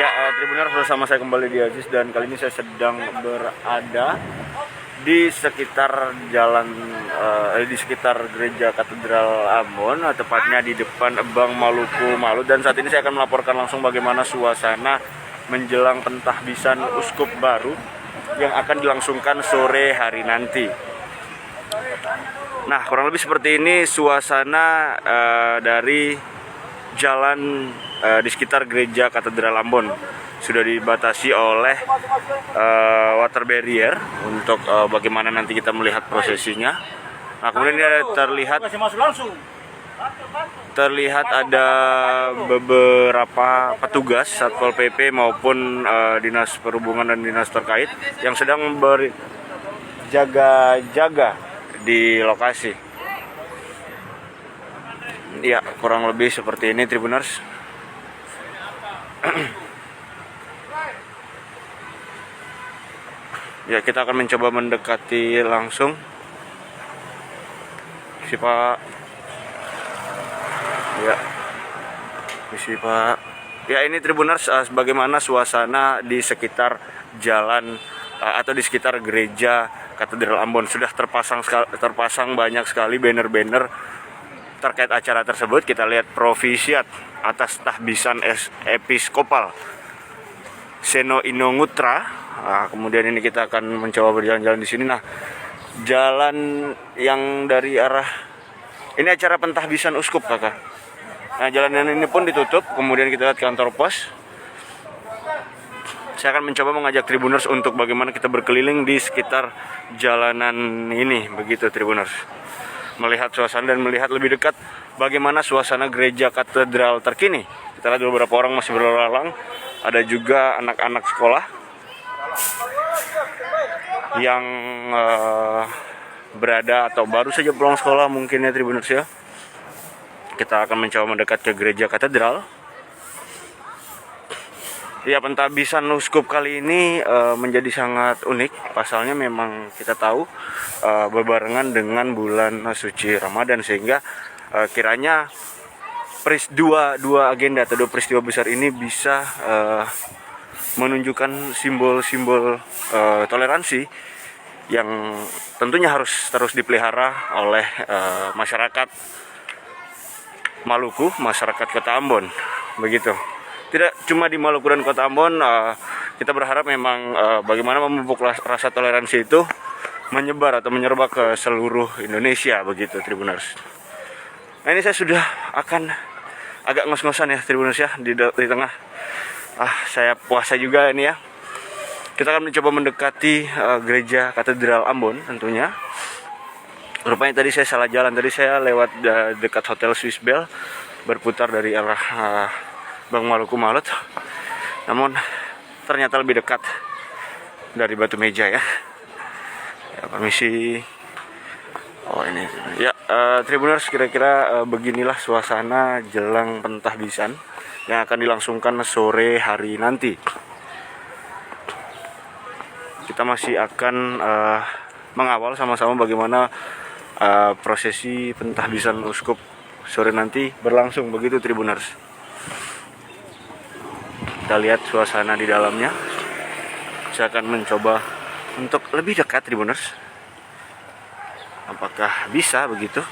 Ya, Tribuners, bersama saya kembali di Aziz, dan kali ini saya sedang berada di sekitar jalan di sekitar gereja Katedral Ambon, tepatnya di depan Bank Maluku Malu. Dan saat ini saya akan melaporkan langsung bagaimana suasana menjelang pentahbisan uskup baru yang akan dilangsungkan sore hari nanti. Nah, kurang lebih seperti ini suasana dari jalan di sekitar gereja Katedral Ambon. Sudah dibatasi oleh water barrier untuk bagaimana nanti kita melihat prosesinya. Nah, kemudian ini terlihat ada beberapa petugas Satpol PP maupun Dinas Perhubungan dan dinas terkait yang sedang berjaga-jaga di lokasi. Ya, kurang lebih seperti ini, Tribuners. Ya, kita akan mencoba mendekati langsung. Si Pak. Ya. Si Pak. Ya, ini Tribuners, bagaimana suasana di sekitar jalan atau di sekitar gereja Katedral Ambon. Sudah terpasang banyak sekali banner-banner terkait acara tersebut. Kita lihat Provisiat atas tahbisan episkopal Seno Inongutra. Nah, kemudian ini kita akan mencoba berjalan-jalan di sini. Nah, jalan yang dari arah ini acara pentahbisan uskup, kakak. Nah, jalan ini pun ditutup. Kemudian kita lihat kantor pos. Saya akan mencoba mengajak Tribuners untuk bagaimana kita berkeliling di sekitar jalanan ini, begitu Tribuners. Melihat suasana dan melihat lebih dekat bagaimana suasana gereja katedral terkini. Kita lihat beberapa orang masih berlalu lalang. Ada juga anak-anak sekolah yang berada atau baru saja pulang sekolah mungkin ya, Tribuners ya. Kita akan mencoba mendekat ke gereja katedral. Ya, pentahbisan uskup kali ini menjadi sangat unik. Pasalnya memang kita tahu berbarengan dengan bulan suci Ramadan, sehingga kiranya dua agenda atau dua peristiwa besar ini bisa menunjukkan simbol-simbol toleransi yang tentunya harus terus dipelihara oleh masyarakat Maluku, masyarakat Kota Ambon, begitu. Tidak cuma di Maluku dan Kota Ambon, kita berharap memang bagaimana memupuk rasa toleransi itu menyebar atau menyerbak ke seluruh Indonesia, begitu Tribuners. Nah, ini saya sudah akan agak ngos-ngosan ya, Tribuners ya, di tengah. Saya puasa juga ini ya. Kita akan mencoba mendekati gereja Katedral Ambon tentunya. Rupanya tadi saya salah jalan. Tadi saya lewat dekat Hotel Swiss Bell, berputar dari arah Bank Maluku Malut. Namun ternyata lebih dekat dari Batu Meja ya. Ya, permisi. Oh, ini. Ya, Tribuners, kira-kira beginilah suasana jelang pentahbisan yang akan dilangsungkan sore hari nanti. Kita masih akan mengawal sama-sama bagaimana prosesi pentahbisan uskup sore nanti berlangsung, begitu Tribuners. Kita lihat suasana di dalamnya. Saya akan mencoba untuk lebih dekat, Tribuners. Apakah bisa begitu?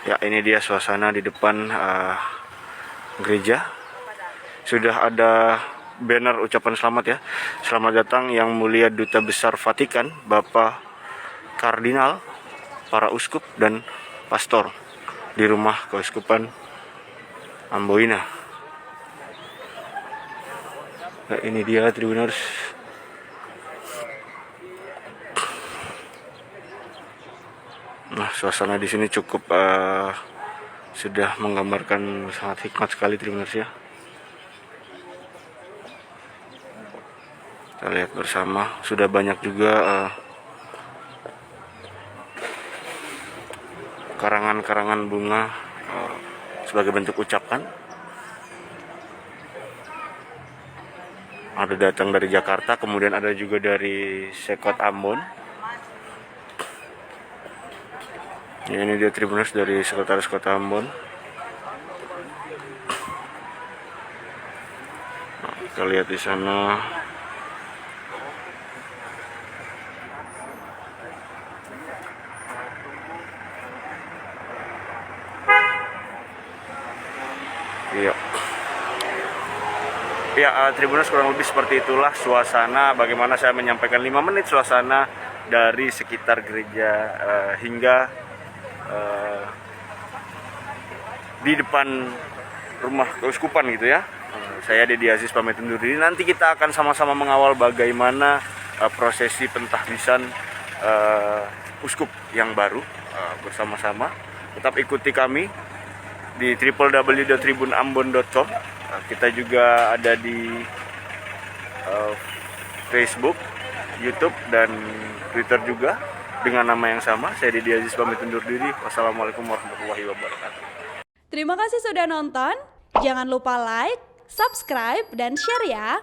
Ya, ini dia suasana di depan gereja. Sudah ada banner ucapan selamat ya. Selamat datang Yang Mulia Duta Besar Vatikan, Bapak Kardinal, para uskup dan pastor di rumah keuskupan Amboina. Nah, ini dia Tribuners. Nah, suasana di sini cukup sudah menggambarkan sangat hikmat sekali, Tribuners ya. Kita lihat bersama, sudah banyak juga karangan-karangan bunga sebagai bentuk ucapan. Ada datang dari Jakarta, kemudian ada juga dari Sekot Ambon. Ya, ini dia Tribuners dari Sekretaris Kota Ambon. Nah, kita lihat di sana. Iya. Ya, Tribuners, kurang lebih seperti itulah suasana bagaimana saya menyampaikan 5 menit suasana dari sekitar gereja hingga di depan rumah keuskupan gitu ya. Saya Dedi Aziz pamit undur diri. Nanti kita akan sama-sama mengawal bagaimana prosesi pentahbisan uskup yang baru bersama-sama. Tetap ikuti kami di www.tribunambon.com. Kita juga ada di Facebook, YouTube, dan Twitter juga dengan nama yang sama. Saya Dedi Aziz pamit undur diri. Wassalamualaikum warahmatullahi wabarakatuh. Terima kasih sudah nonton. Jangan lupa like, subscribe, dan share ya.